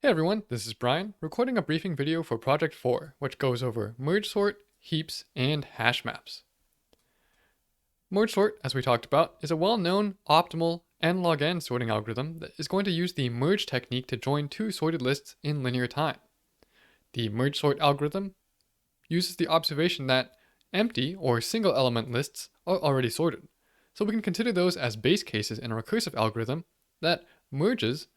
Hey everyone, this is Brian, recording a briefing video for Project 4, which goes over merge sort, heaps, and hash maps. Merge sort, as we talked about, is a well-known optimal n-log-n sorting algorithm that is going to use the merge technique to join two sorted lists in linear time. The merge sort algorithm uses the observation that empty or single element lists are already sorted, so we can consider those as base cases in a recursive algorithm that merges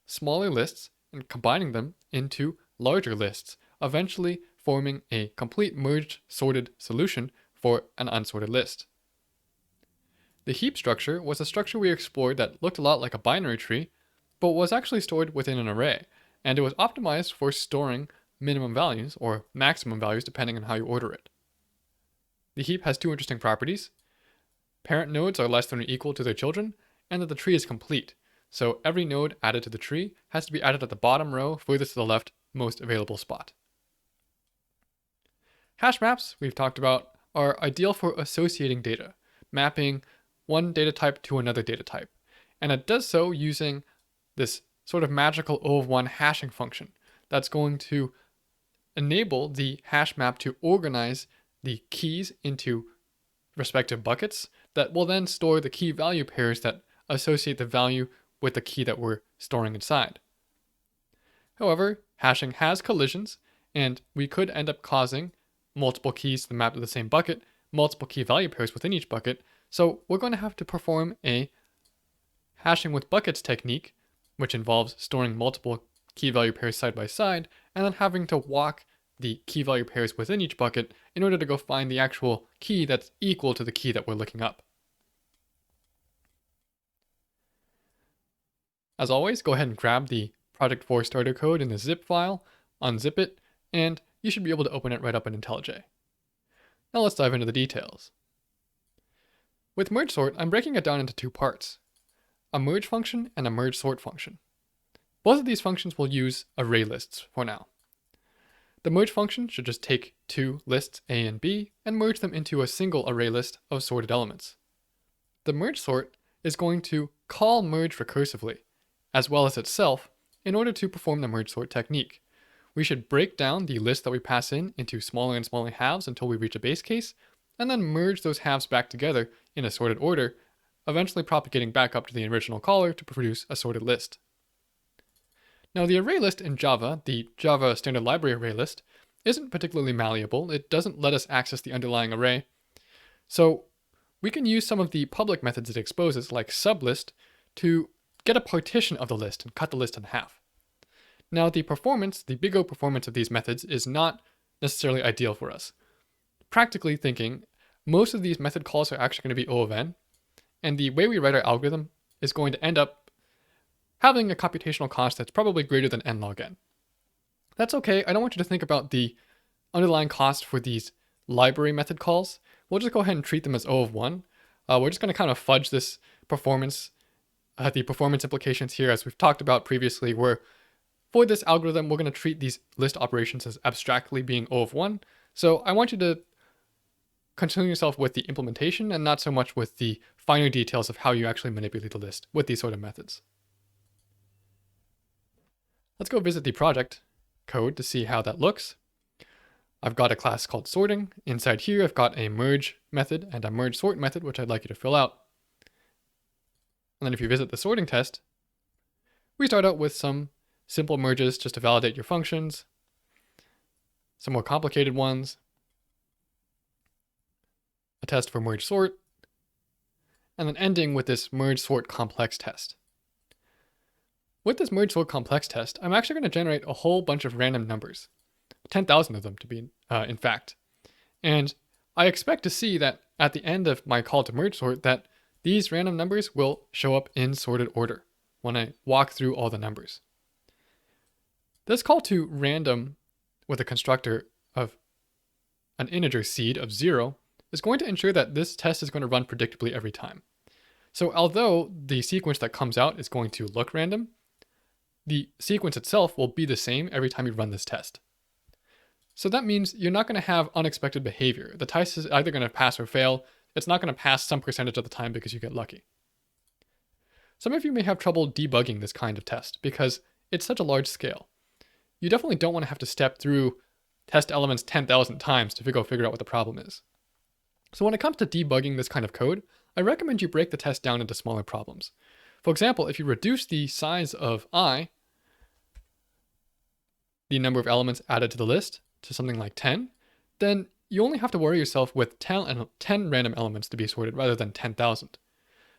smaller lists and combining them into larger lists, eventually forming a complete merged sorted solution for an unsorted list. The heap structure was a structure we explored that looked a lot like a binary tree, but was actually stored within an array, and it was optimized for storing minimum values or maximum values depending on how you order it. The heap has two interesting properties. Parent nodes are less than or equal to their children, and that the tree is complete. So every node added to the tree has to be added at the bottom row furthest to the left most available spot. Hash maps, we've talked about, are ideal for associating data, mapping one data type to another data type. And it does so using this sort of magical O of 1 hashing function that's going to enable the hash map to organize the keys into respective buckets that will then store the key value pairs that associate the value with the key that we're storing inside. However, hashing has collisions, and we could end up causing multiple keys to map to the same bucket, multiple key value pairs within each bucket, so we're going to have to perform a hashing with buckets technique, which involves storing multiple key value pairs side by side, and then having to walk the key value pairs within each bucket in order to go find the actual key that's equal to the key that we're looking up. As always, go ahead and grab the Project 4 starter code in the zip file, unzip it, and you should be able to open it right up in IntelliJ. Now let's dive into the details. With merge sort, I'm breaking it down into two parts, a merge function and a merge sort function. Both of these functions will use array lists for now. The merge function should just take two lists A and B and merge them into a single array list of sorted elements. The merge sort is going to call merge recursively, as well as itself, in order to perform the merge sort technique. We should break down the list that we pass in into smaller and smaller halves until we reach a base case, and then merge those halves back together in a sorted order, eventually propagating back up to the original caller to produce a sorted list. Now the array list in Java, the Java standard library array list, isn't particularly malleable. It doesn't let us access the underlying array. So we can use some of the public methods it exposes, like sublist, to get a partition of the list and cut the list in half. Now the performance, the big O performance of these methods is not necessarily ideal for us. Practically thinking, most of these method calls are actually going to be O of n, and the way we write our algorithm is going to end up having a computational cost that's probably greater than n log n. That's okay, I don't want you to think about the underlying cost for these library method calls. We'll just go ahead and treat them as O of 1. We're just going to kind of fudge this performance the performance implications here, as we've talked about previously, where for this algorithm, we're going to treat these list operations as abstractly being O of 1. So I want you to concern yourself with the implementation and not so much with the finer details of how you actually manipulate the list with these sort of methods. Let's go visit the project code to see how that looks. I've got a class called sorting. Inside here, I've got a merge method and a merge sort method, which I'd like you to fill out. And then if you visit the sorting test, we start out with some simple merges just to validate your functions, some more complicated ones, a test for merge sort, and then ending with this merge sort complex test. With this merge sort complex test, I'm actually going to generate a whole bunch of random numbers, 10,000 of them to be in fact. And I expect to see that at the end of my call to merge sort that these random numbers will show up in sorted order when I walk through all the numbers. This call to random with a constructor of an integer seed of 0 is going to ensure that this test is going to run predictably every time. So although the sequence that comes out is going to look random, the sequence itself will be the same every time you run this test. So that means you're not going to have unexpected behavior. The test is either going to pass or fail. It's not going to pass some percentage of the time because you get lucky. Some of you may have trouble debugging this kind of test because it's such a large scale. you definitely don't want to have to step through test elements 10,000 times to figure out what the problem is. So when it comes to debugging this kind of code, I recommend you break the test down into smaller problems. For example, if you reduce the size of I, the number of elements added to the list, to something like 10, then you only have to worry yourself with 10 random elements to be sorted rather than 10,000.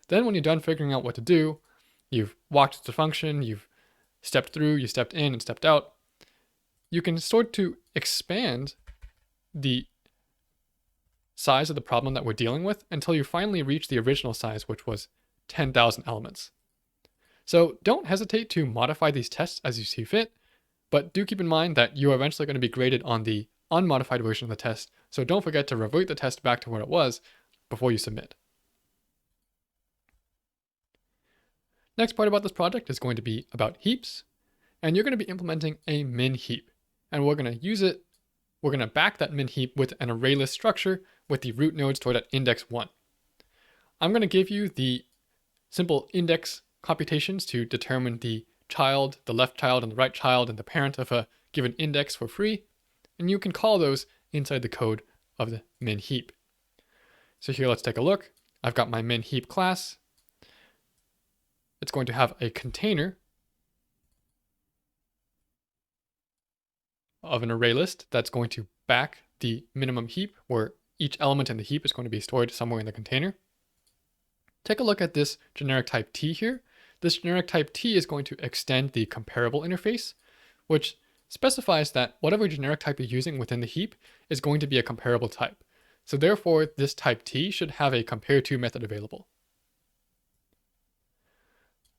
Then when you're done figuring out what to do, you've walked the function, you've stepped through, you stepped in and stepped out, you can start to expand the size of the problem that we're dealing with until you finally reach the original size, which was 10,000 elements. So don't hesitate to modify these tests as you see fit, but do keep in mind that you are eventually going to be graded on the unmodified version of the test, so don't forget to revert the test back to what it was before you submit. Next part about this project is going to be about heaps, and you're going to be implementing a min heap, and we're going to back that min heap with an array list structure with the root node stored at index 1. I'm going to give you the simple index computations to determine the child, the left child, and the right child, and the parent of a given index for free, and you can call those inside the code of the min heap. So here, let's take a look. I've got my min heap class. It's going to have a container of an array list that's going to back the minimum heap, where each element in the heap is going to be stored somewhere in the container. Take a look at this generic type T here. This generic type T is going to extend the comparable interface, which specifies that whatever generic type you're using within the heap is going to be a comparable type. So therefore, this type T should have a compare to method available.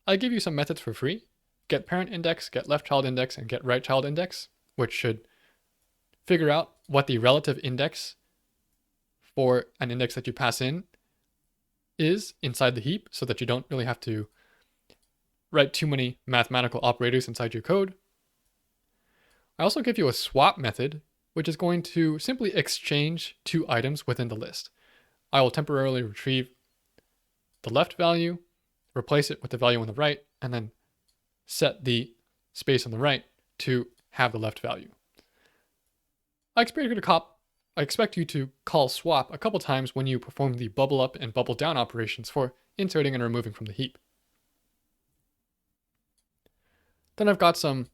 I give you some methods for free: get parent index, get left child index, and get right child index, which should figure out what the relative index for an index that you pass in is inside the heap, so that you don't really have to write too many mathematical operators inside your code. I also give you a swap method, which is going to simply exchange two items within the list. I will temporarily retrieve the left value, replace it with the value on the right, and then set the space on the right to have the left value. I expect you to call swap a couple times when you perform the bubble up and bubble down operations for inserting and removing from the heap. Then I've got some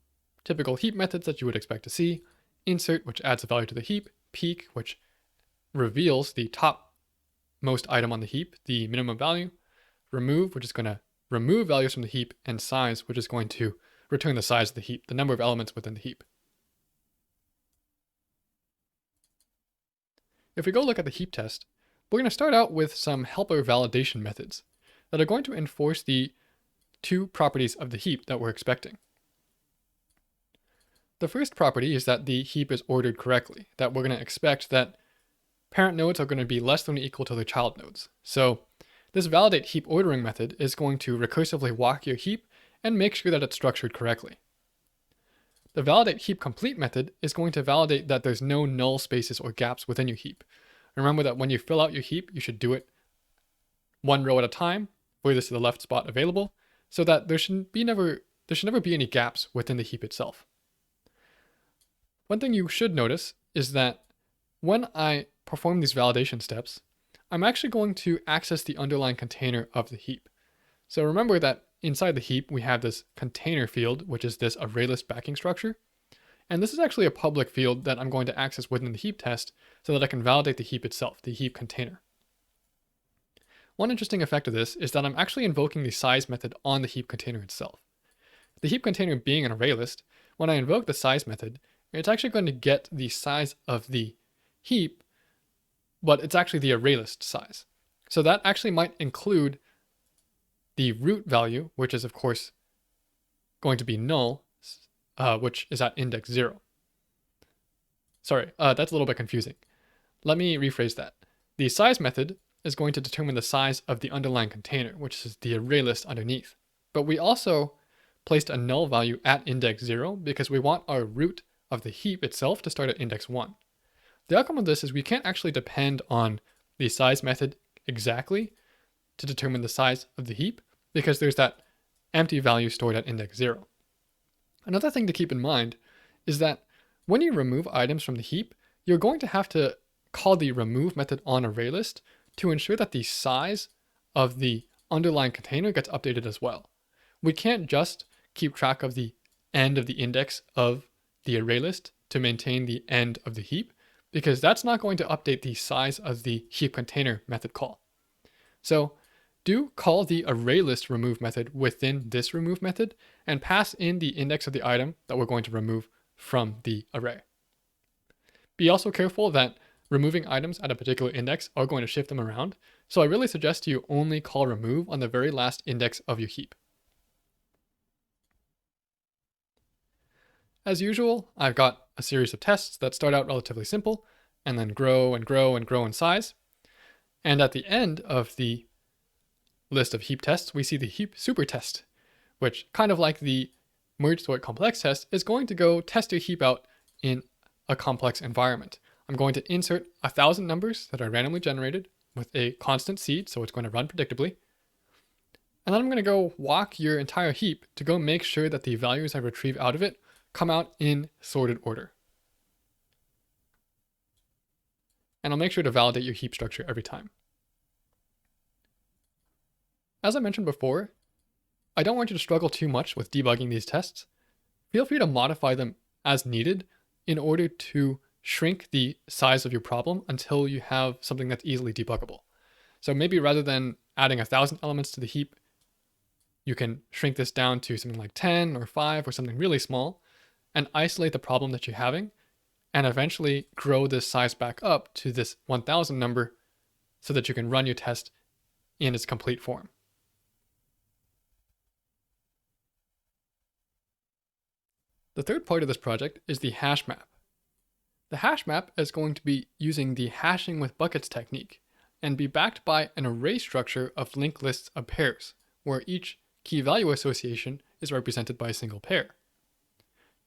typical heap methods that you would expect to see: insert, which adds a value to the heap; peek, which reveals the top most item on the heap, the minimum value; remove, which is going to remove values from the heap; and size, which is going to return the size of the heap, the number of elements within the heap. If we go look at the heap test, we're going to start out with some helper validation methods that are going to enforce the two properties of the heap that we're expecting. The first property is that the heap is ordered correctly, that we're going to expect that parent nodes are going to be less than or equal to their child nodes. So this validate heap ordering method is going to recursively walk your heap and make sure that it's structured correctly. The validate heap complete method is going to validate that there's no null spaces or gaps within your heap. Remember that when you fill out your heap, you should do it one row at a time, furthest to the left spot available, so that there should never be any gaps within the heap itself. One thing you should notice is that when I perform these validation steps, I'm actually going to access the underlying container of the heap. So remember that inside the heap, we have this container field, which is this array list backing structure. And this is actually a public field that I'm going to access within the heap test so that I can validate the heap itself, the heap container. One interesting effect of this is that I'm actually invoking the size method on the heap container itself. The heap container being an array list, when I invoke the size method, it's actually going to get the size of the heap, but it's actually the array list size. So that actually might include the root value, which is of course going to be null, which is at index 0. Sorry, that's a little bit confusing. Let me rephrase that. The size method is going to determine the size of the underlying container, which is the array list underneath. But we also placed a null value at index 0 because we want our root of the heap itself to start at index 1. The outcome of this is we can't actually depend on the size method exactly to determine the size of the heap because there's that empty value stored at index 0. Another thing to keep in mind is that when you remove items from the heap, you're going to have to call the remove method on ArrayList to ensure that the size of the underlying container gets updated as well. We can't just keep track of the end of the index of the ArrayList to maintain the end of the heap, because that's not going to update the size of the heap container method call. So do call the ArrayList remove method within this remove method and pass in the index of the item that we're going to remove from the array. Be also careful that removing items at a particular index are going to shift them around, so I really suggest you only call remove on the very last index of your heap. As usual, I've got a series of tests that start out relatively simple and then grow and grow and grow in size. And at the end of the list of heap tests, we see the heap super test, which, kind of like the merge sort complex test, is going to go test your heap out in a complex environment. I'm going to insert 1,000 numbers that are randomly generated with a constant seed, so it's going to run predictably. And then I'm going to go walk your entire heap to go make sure that the values I retrieve out of it come out in sorted order. And I'll make sure to validate your heap structure every time. As I mentioned before, I don't want you to struggle too much with debugging these tests. Feel free to modify them as needed in order to shrink the size of your problem until you have something that's easily debuggable. So maybe rather than adding 1,000 elements to the heap, you can shrink this down to something like 10 or 5 or something really small and isolate the problem that you're having and eventually grow this size back up to this 1,000 number so that you can run your test in its complete form. The third part of this project is the hash map. The hash map is going to be using the hashing with buckets technique and be backed by an array structure of linked lists of pairs, where each key value association is represented by a single pair.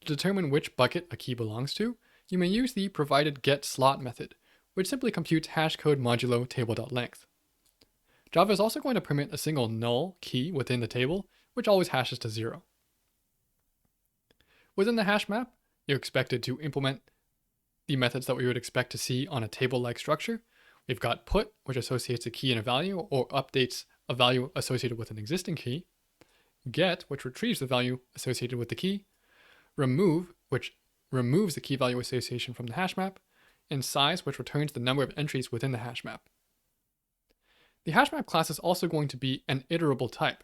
To determine which bucket a key belongs to, you may use the provided getSlot method, which simply computes hashcode modulo table.length. Java is also going to permit a single null key within the table, which always hashes to 0. Within the hash map, you're expected to implement the methods that we would expect to see on a table-like structure. We've got put, which associates a key and a value or updates a value associated with an existing key. Get, which retrieves the value associated with the key. Remove, which removes the key value association from the hash map. And size, which returns the number of entries within the hash map. The hash map class is also going to be an iterable type,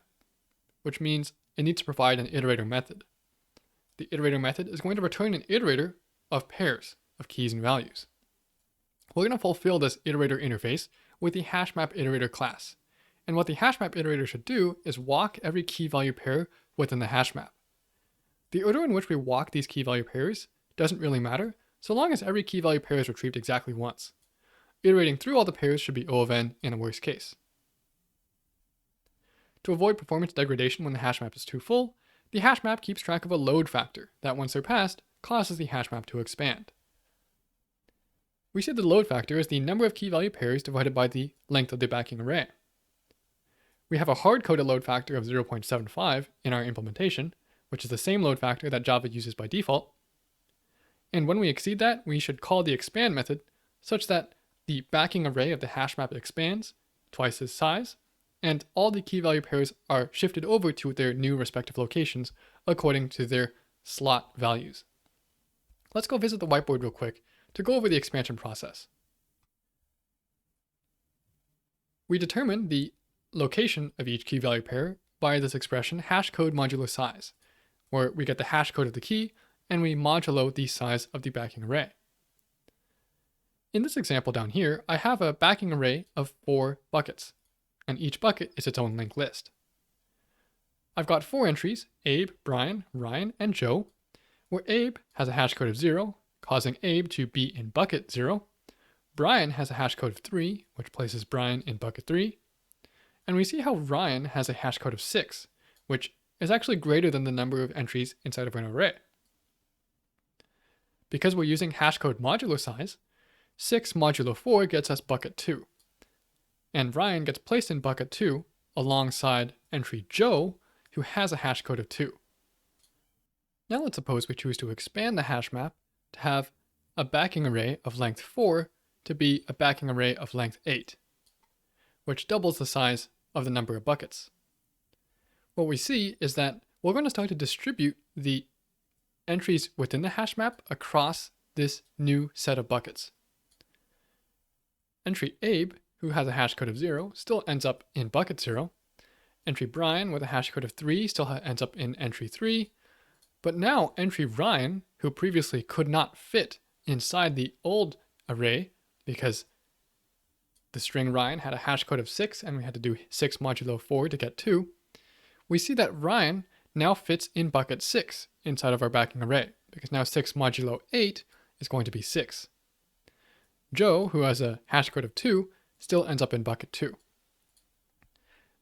which means it needs to provide an iterator method. The iterator method is going to return an iterator of pairs of keys and values. We're going to fulfill this iterator interface with the hashmap iterator class. And what the hashmap iterator should do is walk every key value pair within the hashmap. The order in which we walk these key value pairs doesn't really matter, so long as every key value pair is retrieved exactly once. Iterating through all the pairs should be O of n in a worst case. To avoid performance degradation when the hashmap is too full, the hashmap keeps track of a load factor that, when surpassed, causes the hashmap to expand. We see the load factor as the number of key value pairs divided by the length of the backing array. We have a hard-coded load factor of 0.75 in our implementation, which is the same load factor that Java uses by default. And when we exceed that, we should call the expand method such that the backing array of the hash map expands twice its size, and all the key value pairs are shifted over to their new respective locations according to their slot values. Let's go visit the whiteboard real quick to go over the expansion process. We determine the location of each key value pair by this expression hashcode modulo size, where we get the hash code of the key and we modulo the size of the backing array. In this example down here, I have a backing array of 4 buckets, and each bucket is its own linked list. I've got 4 entries, Abe, Brian, Ryan, and Joe, where Abe has a hash code of 0, causing Abe to be in bucket 0. Brian has a hash code of 3, which places Brian in bucket 3. And we see how Ryan has a hash code of 6, which is actually greater than the number of entries inside of an array. Because we're using hashcode modulo size, 6 modulo 4 gets us bucket 2. And Ryan gets placed in bucket 2 alongside entry Joe, who has a hash code of 2. Now let's suppose we choose to expand the hash map to have a backing array of length 4 to be a backing array of length 8, which doubles the size of the number of buckets. What we see is that we're going to start to distribute the entries within the hash map across this new set of buckets. Entry Abe, who has a hash code of 0, still ends up in bucket 0. Entry Brian with a hash code of 3 still ends up in entry 3. But now entry Ryan, who previously could not fit inside the old array because the string Ryan had a hash code of 6 and we had to do 6 modulo 4 to get 2, we see that Ryan now fits in bucket 6 inside of our backing array, because now 6 modulo 8 is going to be 6. Joe, who has a hash code of 2, still ends up in bucket 2.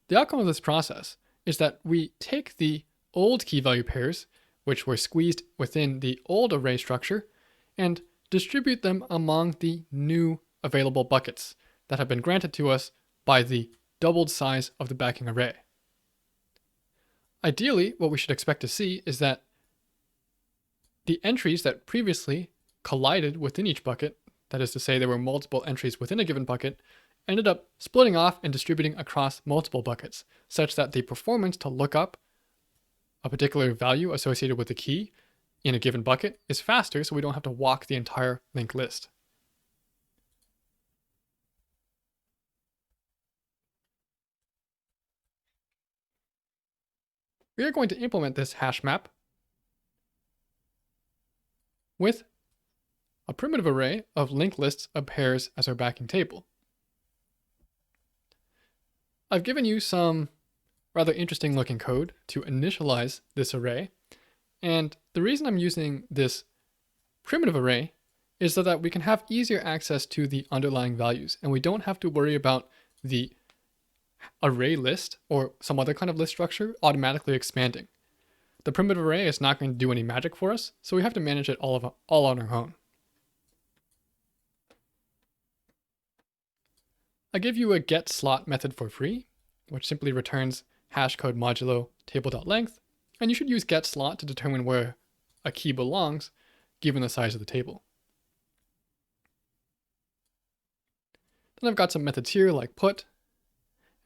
The outcome of this process is that we take the old key value pairs, which were squeezed within the old array structure, and distribute them among the new available buckets that have been granted to us by the doubled size of the backing array. Ideally, what we should expect to see is that the entries that previously collided within each bucket, that is to say there were multiple entries within a given bucket, ended up splitting off and distributing across multiple buckets, such that the performance to look up a particular value associated with the key in a given bucket is faster, so we don't have to walk the entire linked list. We are going to implement this hash map with a primitive array of linked lists of pairs as our backing table. I've given you some rather interesting looking code to initialize this array, and the reason I'm using this primitive array is so that we can have easier access to the underlying values, and we don't have to worry about the array list or some other kind of list structure automatically expanding. The primitive array is not going to do any magic for us, so we have to manage it all on our own. I give you a getSlot method for free, which simply returns hashcode modulo table.length, and you should use getSlot to determine where a key belongs given the size of the table. Then I've got some methods here like put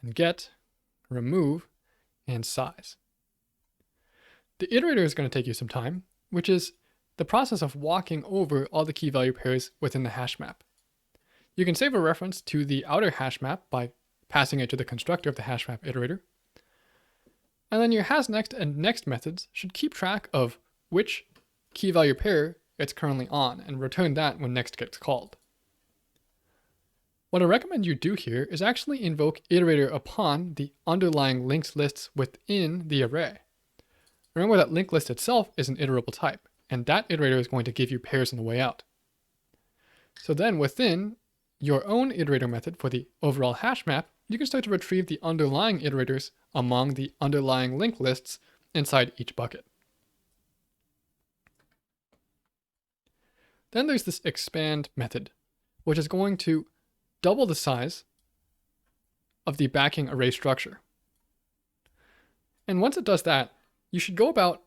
and get, remove, and size. The iterator is going to take you some time, which is the process of walking over all the key value pairs within the hash map. You can save a reference to the outer hash map by passing it to the constructor of the hash map iterator. And then your hasNext and next methods should keep track of which key value pair it's currently on and return that when next gets called. What I recommend you do here is actually invoke iterator upon the underlying linked lists within the array. Remember that linked list itself is an iterable type, and that iterator is going to give you pairs on the way out. So then within your own iterator method for the overall hash map, you can start to retrieve the underlying iterators among the underlying linked lists inside each bucket. Then there's this expand method, which is going to double the size of the backing array structure. And once it does that, you should go about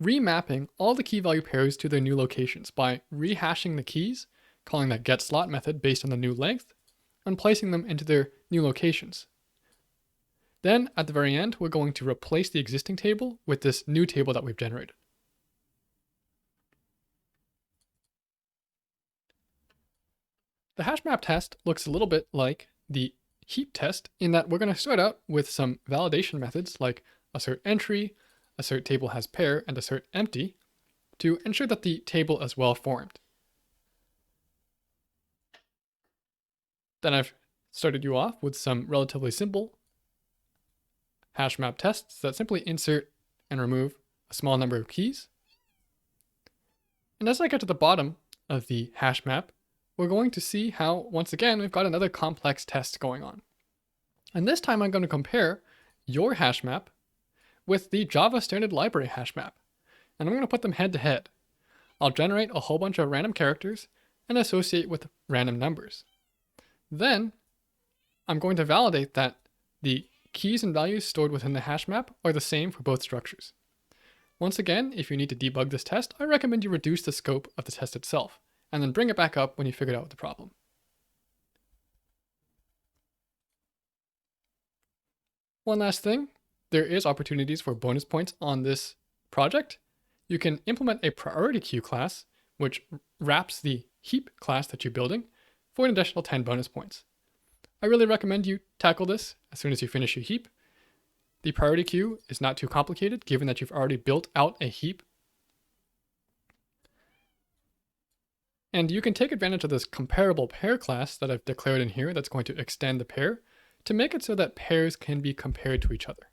remapping all the key value pairs to their new locations by rehashing the keys, calling that getSlot method based on the new length, and placing them into their new locations. Then at the very end, we're going to replace the existing table with this new table that we've generated. The hash map test looks a little bit like the heap test in that we're going to start out with some validation methods like assert entry, assert table has pair, and assert empty to ensure that the table is well formed. Then I've started you off with some relatively simple hash map tests that simply insert and remove a small number of keys. And as I get to the bottom of the hash map, we're going to see how, once again, we've got another complex test going on. And this time I'm going to compare your hash map with the Java Standard Library hash map. And I'm going to put them head to head. I'll generate a whole bunch of random characters and associate with random numbers. Then I'm going to validate that the keys and values stored within the hash map are the same for both structures. Once again, if you need to debug this test, I recommend you reduce the scope of the test itself, and then bring it back up when you figured out the problem. One last thing, there is opportunities for bonus points on this project. You can implement a priority queue class, which wraps the heap class that you're building for an additional 10 bonus points. I really recommend you tackle this as soon as you finish your heap. The priority queue is not too complicated given that you've already built out a heap. And you can take advantage of this comparable pair class that I've declared in here that's going to extend the pair to make it so that pairs can be compared to each other.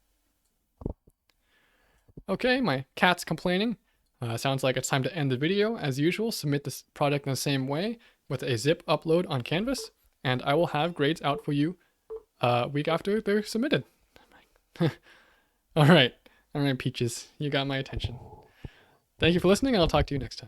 Okay, my cat's complaining. Sounds like it's time to end the video. As usual, submit this project in the same way with a zip upload on Canvas, and I will have grades out for you a week after they're submitted. All right, Peaches, you got my attention. Thank you for listening, and I'll talk to you next time.